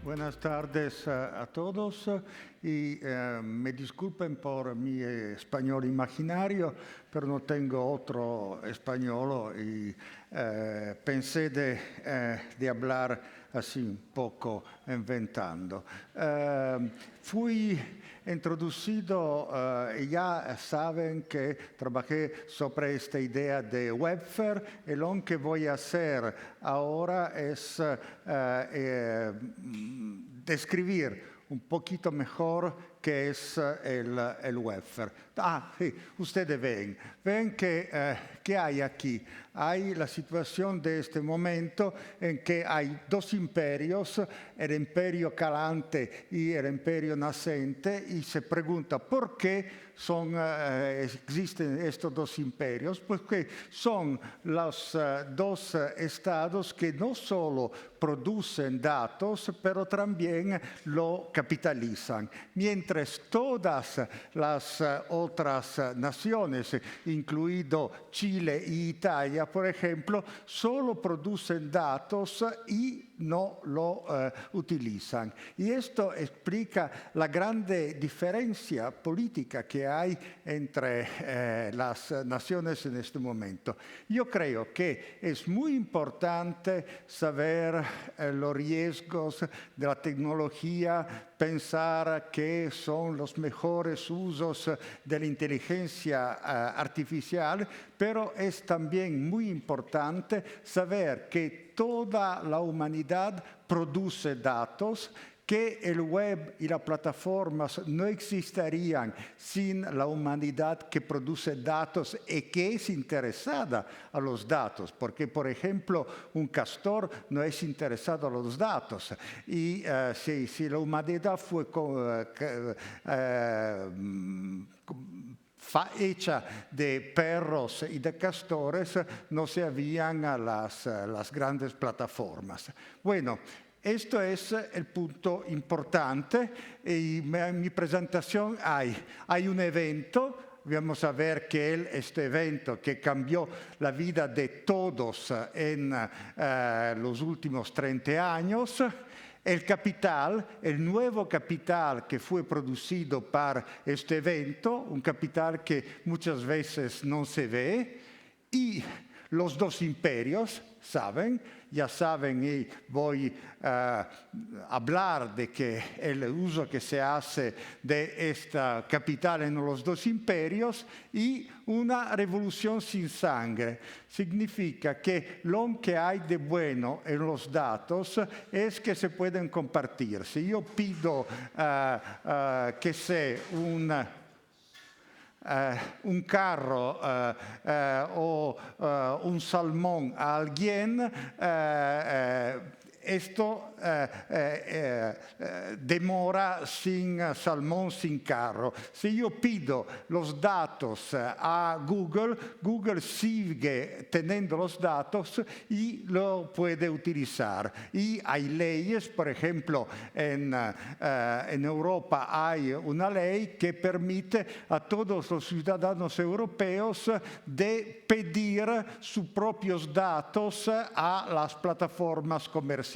Buenas tardes a todos y me disculpen por mi español imaginario, pero no tengo otro español y pensé de hablar así un poco inventando. Fui introducido, ya saben que trabajé sobre esta idea de Webfer y lo que voy a hacer ahora es describir un poquito mejor qué es el Webfer. Sí, ustedes ven que hay aquí. Hay la situación de este momento en que hay dos imperios, el imperio calante y el imperio nascente, y se pregunta por qué existen estos dos imperios, porque son los dos estados que no solo producen datos, pero también lo capitalizan. Mientras todas las otras naciones, incluido Chile e Italia, por ejemplo, solo producen datos y no lo utilizan. Y esto explica la grande diferencia política que hay entre las naciones en este momento. Yo creo que es muy importante saber los riesgos de la tecnología, pensar que son los mejores usos de la inteligencia artificial, pero es también muy importante saber que toda la humanidad produce datos, que el web y las plataformas no existirían sin la humanidad que produce datos y que es interesada a los datos, porque, por ejemplo, un castor no es interesado a los datos. Y si la humanidad fue hecha de perros y de castores, no se habían las grandes plataformas. Bueno, esto es el punto importante y en mi presentación hay un evento. Vamos a ver que este evento que cambió la vida de todos en los últimos 30 años, el capital, el nuevo capital que fue producido para este evento, un capital que muchas veces no se ve, y los dos imperios, ya saben, y voy a hablar de que el uso que se hace de esta capital en los dos imperios, y una revolución sin sangre. Significa que lo que hay de bueno en los datos es que se pueden compartir. Si yo pido que sea un carro o un salmón a alguien, esto demora sin salmón, sin carro. Si yo pido los datos a Google, Google sigue teniendo los datos y lo puede utilizar. Y hay leyes, por ejemplo, en Europa hay una ley que permite a todos los ciudadanos europeos de pedir sus propios datos a las plataformas comerciales.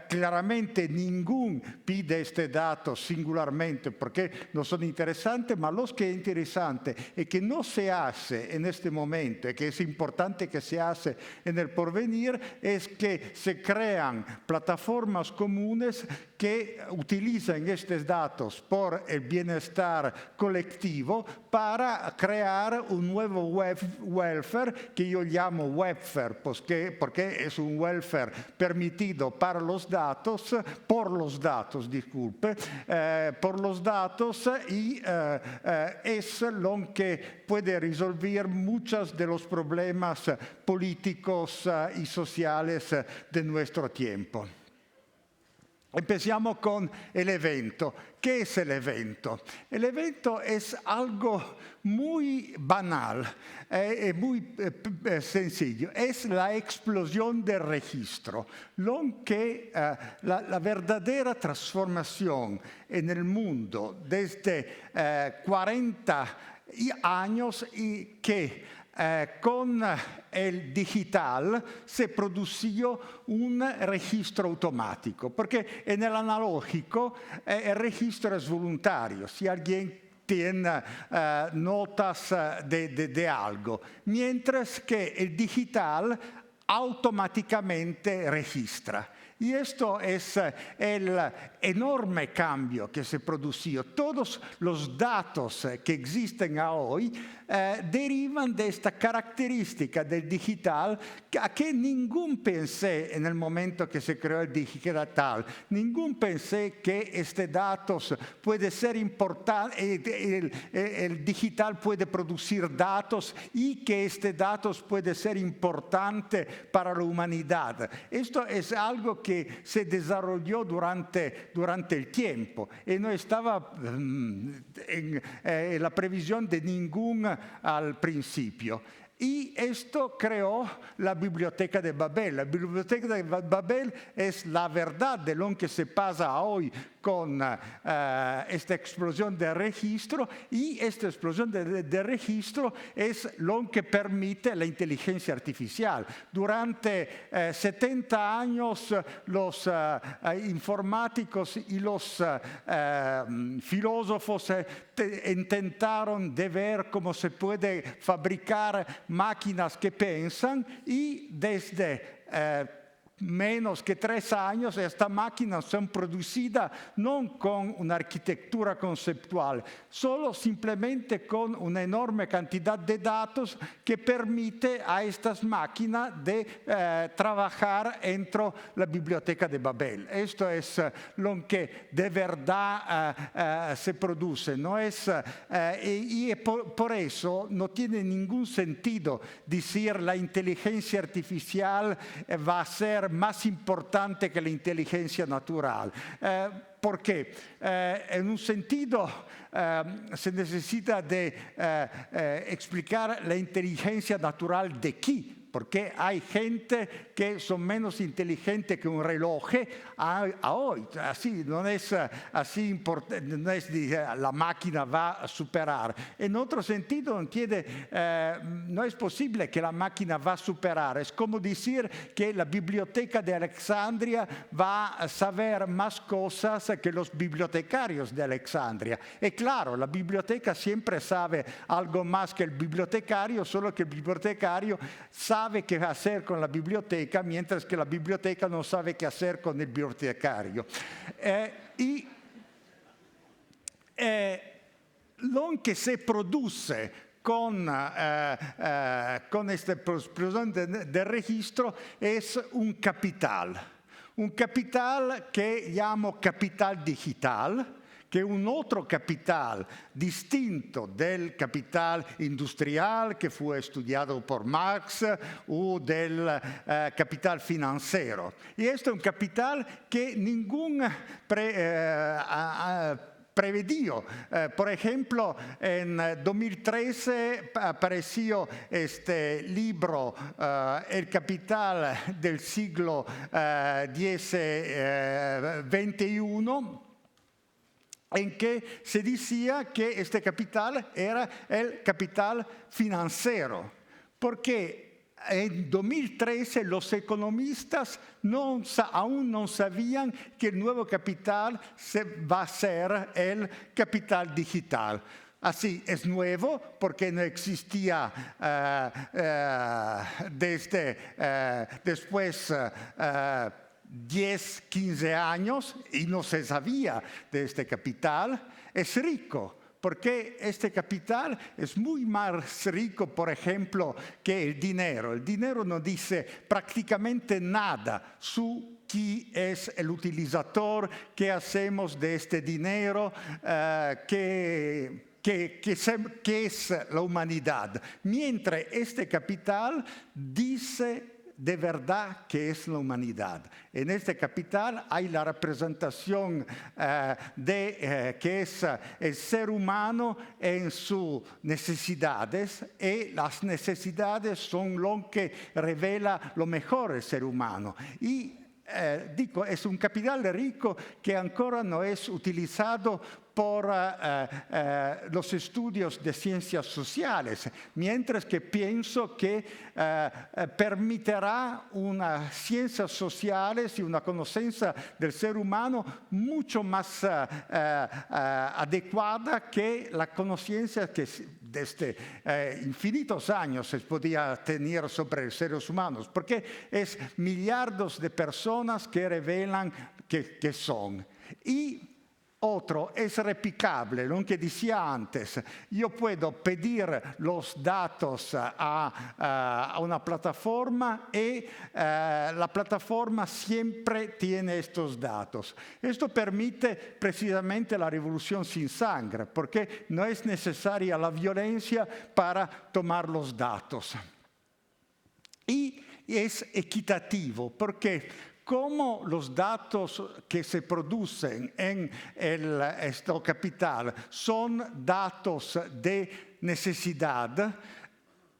Claramente ningún pide este dato singularmente porque no son interesantes, pero los que es interesante y que no se hace en este momento y que es importante que se hace en el porvenir es que se crean plataformas comunes que utilizan estos datos por el bienestar colectivo para crear un nuevo welfare que yo llamo Webfer, porque es un welfare permitido para los datos, por los datos, disculpe, por los datos, y es lo que puede resolver muchos de los problemas políticos y sociales de nuestro tiempo. Empezamos con el evento. ¿Qué es el evento? El evento es algo muy banal, muy sencillo. Es la explosión del registro, lo que la verdadera transformación en el mundo desde 40 años y que con el digital se produjo un registro automático, porque en el analógico el registro es voluntario. Si alguien tiene notas de algo, mientras que el digital automáticamente registra. Y esto es el enorme cambio que se produjo. Todos los datos que existen hoy derivan de esta característica del digital a que ningún pensé en el momento que se creó el digital. Ningún pensé que este datos puede ser importante, el digital puede producir datos y que este datos puede ser importante para la humanidad. Esto es algo que se desarrolló durante el tiempo y no estaba en la previsión de ningún al principio. Y esto creó la Biblioteca de Babel. La Biblioteca de Babel es la verdad de lo que se pasa hoy con esta explosión de registro, y esta explosión de registro es lo que permite la inteligencia artificial. Durante 70 años los informáticos y los filósofos intentaron de ver cómo se puede fabricar máquinas que piensan, y desde menos que 3 años estas máquinas son producidas no con una arquitectura conceptual, solo simplemente con una enorme cantidad de datos que permite a estas máquinas de trabajar dentro la Biblioteca de Babel. Esto es lo que de verdad se produce. No es, y por eso no tiene ningún sentido decir la inteligencia artificial va a ser más importante que la inteligencia natural. ¿Por qué? En un sentido se necesita de explicar la inteligencia natural de quién. Porque hay gente que son menos inteligentes que un reloj a hoy. Así, no es así importante, no es la máquina va a superar. En otro sentido, no es posible que la máquina va a superar. Es como decir que la biblioteca de Alexandria va a saber más cosas que los bibliotecarios de Alexandria. Y claro, la biblioteca siempre sabe algo más que el bibliotecario, solo que el bibliotecario sabe qué hacer con la biblioteca, mientras que la biblioteca no sabe qué hacer con el bibliotecario. Lo que se produce con esta explosión de registro es un capital que llamo capital digital, che è un altro capital distinto del capital industrial che fu studiato por Marx o del capital financiero. Y esto es un capital que ningún prevedió. Por ejemplo, en 2013 apareció este libro, El capital del siglo XXI, en que se decía que este capital era el capital financiero, porque en 2013 los economistas aún no sabían que el nuevo capital va a ser el capital digital. Así, es nuevo porque no existía después 10, 15 años y no se sabía de este capital. Es rico porque este capital es muy más rico, por ejemplo, que el dinero. El dinero no dice prácticamente nada su quién es el utilizador, qué hacemos de este dinero, qué es la humanidad. Mientras este capital dice de verdad que es la humanidad. En este capital hay la representación que es el ser humano en sus necesidades, y las necesidades son lo que revela lo mejor del ser humano. Y digo, es un capital rico que ancora no es utilizado por los estudios de ciencias sociales, mientras que pienso que permitirá unas ciencias sociales y una conocencia del ser humano mucho más adecuada que la conocencia que desde infinitos años se podía tener sobre los seres humanos, porque es millardos de personas que revelan que son. Y otro es replicable, lo que decía antes. Yo puedo pedir los datos a una plataforma y la plataforma siempre tiene estos datos. Esto permite precisamente la revolución sin sangre, porque no es necesaria la violencia para tomar los datos. Y es equitativo, porque como los datos que se producen en este capital son datos de necesidad,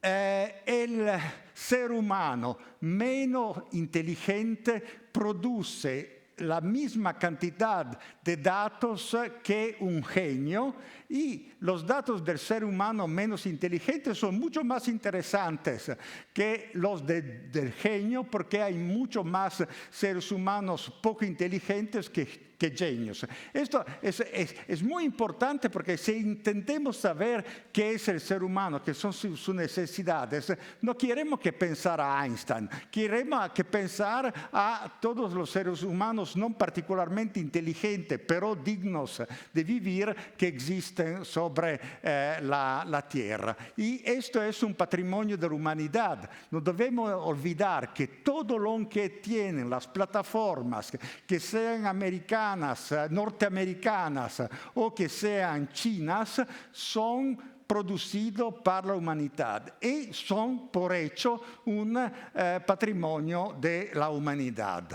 el ser humano menos inteligente produce la misma cantidad de datos que un genio, y los datos del ser humano menos inteligente son mucho más interesantes que los del genio, porque hay mucho más seres humanos poco inteligentes que genios. Esto es muy importante, porque si intentemos saber qué es el ser humano, qué son sus necesidades, no queremos que pensar a Einstein, queremos que pensar a todos los seres humanos no particularmente inteligentes, pero dignos de vivir, que existen sobre la Tierra. Y esto es un patrimonio de la humanidad. No debemos olvidar que todo lo que tienen las plataformas, que sean americanas, norteamericanas o que sean chinas, son producidos para la humanidad y son por hecho un patrimonio de la humanidad.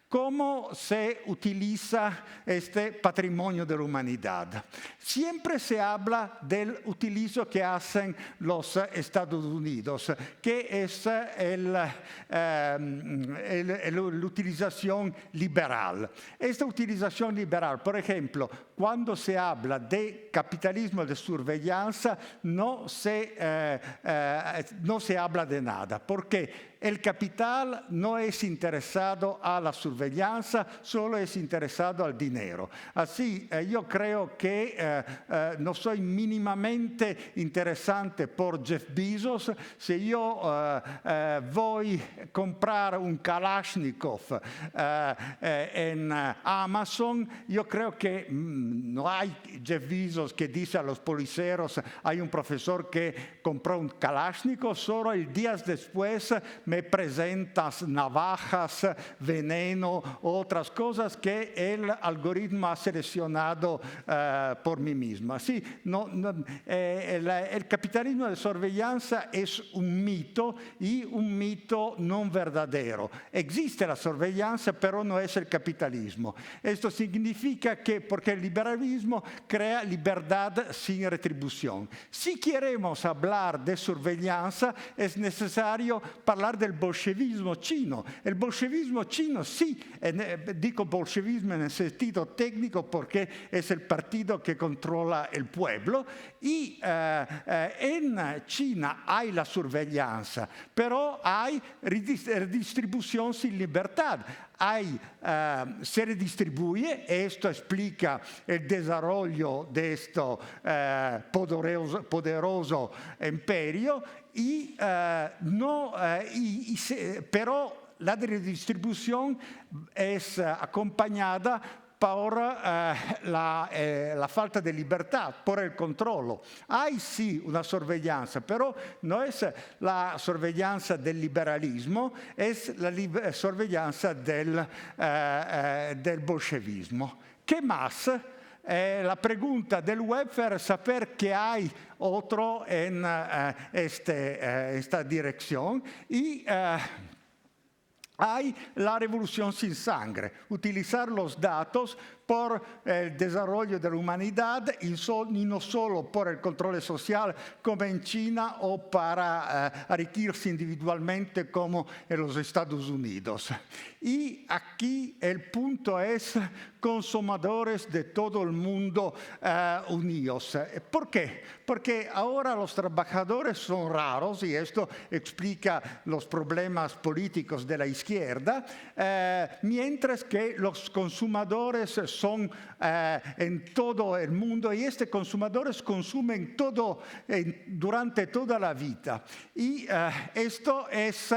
¿Cómo se utiliza este patrimonio de la humanidad? Siempre se habla del utilizo que hacen los Estados Unidos, que es la utilización liberal. Esta utilización liberal, por ejemplo, cuando se habla de capitalismo de surveillance, no se habla de nada, porque el capital no es interesado a la surveillance, solo es interesado al dinero. Así, yo creo que no soy mínimamente interesante por Jeff Bezos. Si yo voy a comprar un Kalashnikov en Amazon, yo creo que no hay Jeff Bezos que dice a los policeros: hay un profesor que compró un Kalashnikov, solo el día después me presentas navajas, veneno, otras cosas que el algoritmo ha seleccionado por mí mismo. Sí, el capitalismo de surveillance es un mito, y un mito no verdadero. Existe la surveillance, pero no es el capitalismo. Esto significa que, porque el liberalismo crea libertad sin retribución. Si queremos hablar de surveillance, es necesario hablar del bolchevismo chino. El bolchevismo chino, sí, digo bolchevismo en el sentido técnico porque es el partido que controla el pueblo, y en China hay la surveillance, pero hay redistribución sin libertad. Se redistribuye, esto explica el desarrollo de este poderoso imperio, pero la redistribución es acompañada por la falta de libertad, por el controllo. Hay sí una sorveglianza, pero no es la sorveglianza del liberalismo, es la sorveglianza del bolchevismo. ¿Qué más? La pregunta del welfare es saber qué hay otro en esta dirección, y hay la revolución sin sangre, utilizar los datos por el desarrollo de la humanidad y no solo por el control social como en China o para enriquecerse individualmente como en los Estados Unidos. Y aquí el punto es consumidores de todo el mundo unidos. ¿Por qué? Porque ahora los trabajadores son raros y esto explica los problemas políticos de la izquierda, mientras que los consumidores son en todo el mundo y estos consumidores consumen todo durante toda la vida. Y esto es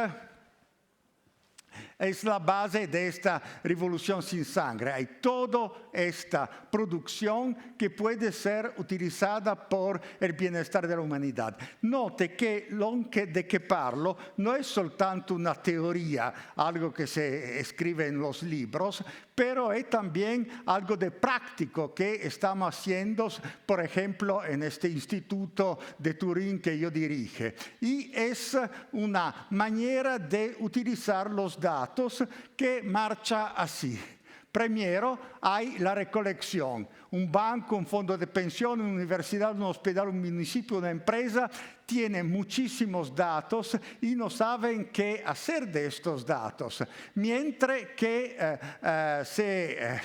la base de esta revolución sin sangre. Hay toda esta producción que puede ser utilizada por el bienestar de la humanidad. Note que lo de que parlo no es soltanto una teoría, algo que se escribe en los libros, pero es también algo de práctico que estamos haciendo, por ejemplo, en este instituto de Turín que yo dirijo. Y es una manera de utilizar los datos que marcha así. Primero hay la recolección. Un banco, un fondo de pensión, una universidad, un hospital, un municipio, una empresa tienen muchísimos datos y no saben qué hacer de estos datos. Mientras que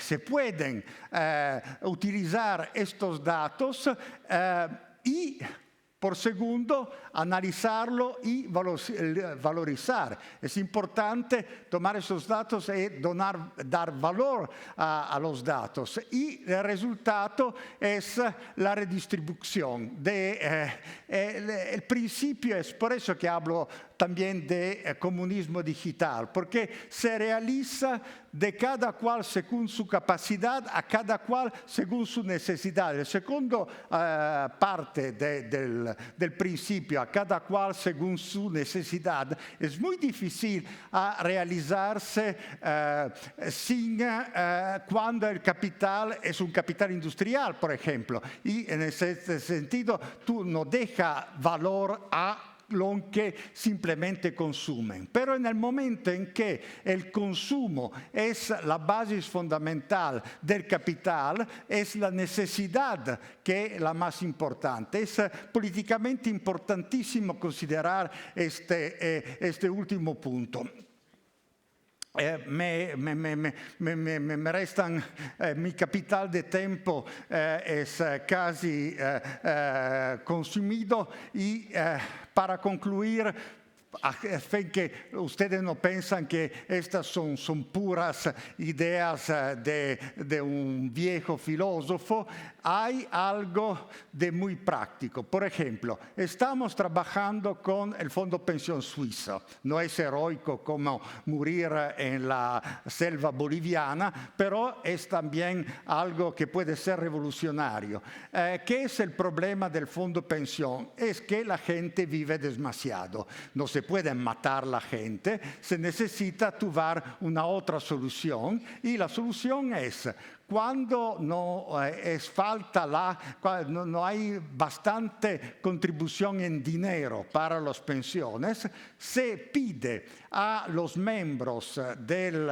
se pueden utilizar estos datos y por segundo, analizarlo y valorizar. Es importante tomar esos datos y dar valor a los datos. Y el resultado es la redistribución. El principio es por eso que hablo también de comunismo digital, porque se realiza de cada cual según su capacidad, a cada cual según su necesidad. La segunda parte del principio, a cada cual según su necesidad, es muy difícil a realizarse cuando el capital es un capital industrial, por ejemplo. Y en ese sentido, tú no dejas valor a lo que simplemente consumen. Pero en el momento en que el consumo es la base fundamental del capital, es la necesidad que es la más importante. Es políticamente importantísimo considerar este último punto. Me restan, mi capital de tiempo es casi consumido y para concluir, que ustedes no piensan que estas son puras ideas de un viejo filósofo, hay algo de muy práctico. Por ejemplo, estamos trabajando con el Fondo Pensión Suizo. No es heroico como morir en la selva boliviana, pero es también algo que puede ser revolucionario. ¿Qué es el problema del Fondo Pensión? Es que la gente vive demasiado. No se puede matar la gente, se necesita tomar una otra solución y la solución es cuando no hay bastante contribución en dinero para las pensiones, se pide a los miembros del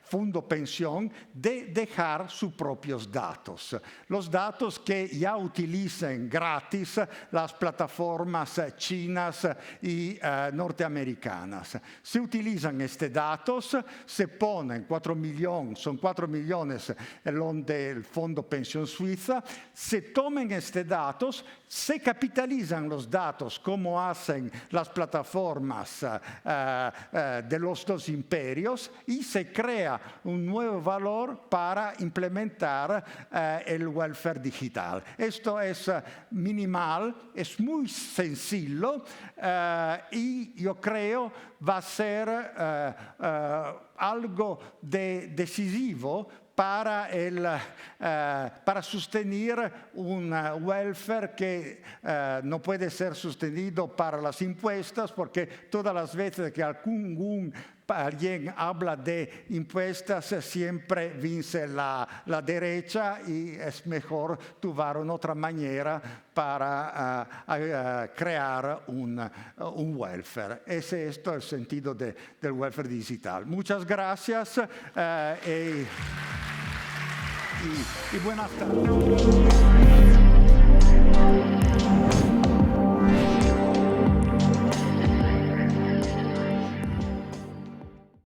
Fondo Pensión de dejar sus propios datos. Los datos que ya utilizan gratis las plataformas chinas y norteamericanas. Se utilizan estos datos, se ponen 4 millones, son 4 millones del Fondo Pensión Suiza, se toman estos datos, se capitalizan los datos como hacen las plataformas de los dos imperios y se crea un nuevo valor para implementar el welfare digital. Esto es minimal, es muy sencillo y yo creo va a ser algo decisivo para sostener un welfare que no puede ser sostenido para las impuestas, porque todas las veces que algún alguien habla de impuestos, siempre vence la derecha y es mejor tomar una otra manera para crear un welfare. Ese es el sentido del welfare digital. Muchas gracias y buenas tardes.